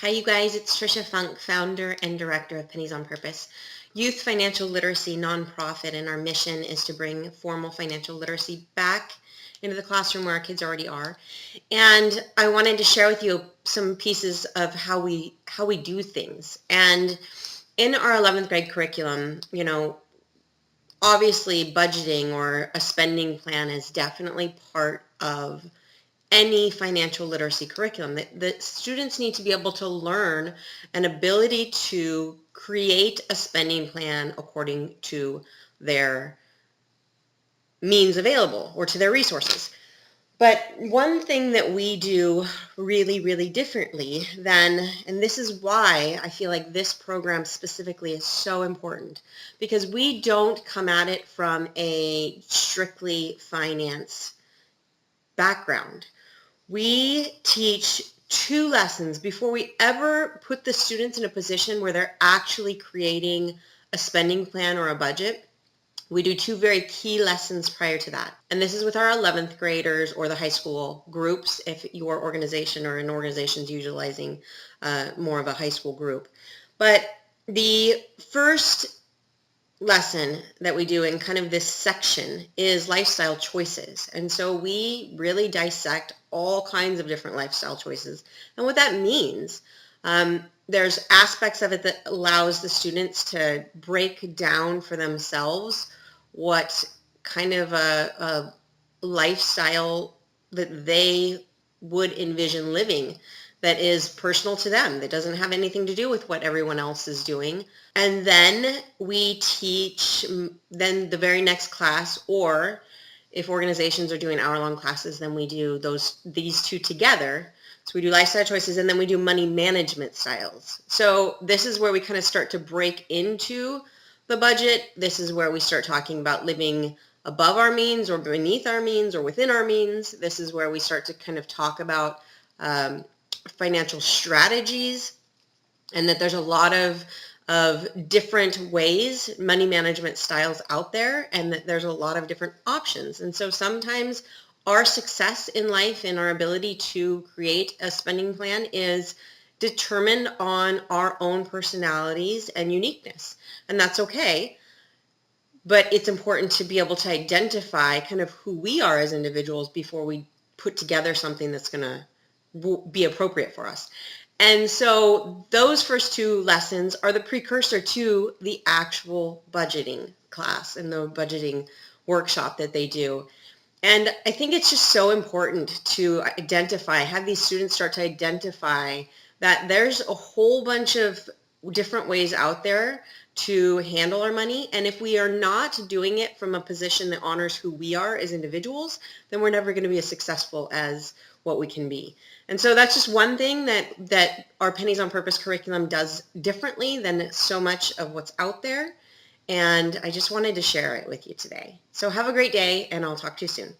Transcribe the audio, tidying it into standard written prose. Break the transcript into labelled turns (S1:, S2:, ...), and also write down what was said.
S1: Hi, you guys. It's Trisha Funk, founder and director of Pennies On Purpose, youth financial literacy nonprofit, and our mission is to bring formal financial literacy back into the classroom where our kids already are. And I wanted to share with you some pieces of how we do things. And in our 11th grade curriculum, obviously budgeting or a spending plan is definitely part of any financial literacy curriculum. The students need to be able to learn an ability to create a spending plan according to their means available or to their resources. But one thing that we do really, really differently and this is why I feel like this program specifically is so important, because we don't come at it from a strictly finance background. We teach 2 lessons before we ever put the students in a position where they're actually creating a spending plan or a budget. We do 2 very key lessons prior to that. And this is with our 11th graders or the high school groups if your organization or an organization is utilizing more of a high school group. But the first lesson that we do in kind of this section is lifestyle choices. And so we really dissect all kinds of different lifestyle choices and what that means. There's aspects of it that allows the students to break down for themselves what kind of a lifestyle that they would envision living that is personal to them, that doesn't have anything to do with what everyone else is doing. And then we teach, then the very next class, or if organizations are doing hour-long classes, then we do these 2 together. So we do lifestyle choices, and then we do money management styles. So this is where we kind of start to break into the budget. This is where we start talking about living above our means or beneath our means or within our means. This is where we start to kind of talk about financial strategies, and that there's a lot of different ways, money management styles out there, and that there's a lot of different options. And so sometimes our success in life and our ability to create a spending plan is determined on our own personalities and uniqueness, and that's okay. But it's important to be able to identify kind of who we are as individuals before we put together something that's going to be appropriate for us. And so those first 2 lessons are the precursor to the actual budgeting class and the budgeting workshop that they do. And I think it's just so important to have these students start to identify that there's a whole bunch of different ways out there to handle our money. And if we are not doing it from a position that honors who we are as individuals, then we're never going to be as successful as what we can be. And so that's just one thing that our Pennies on Purpose curriculum does differently than so much of what's out there. And I just wanted to share it with you today. So have a great day, and I'll talk to you soon.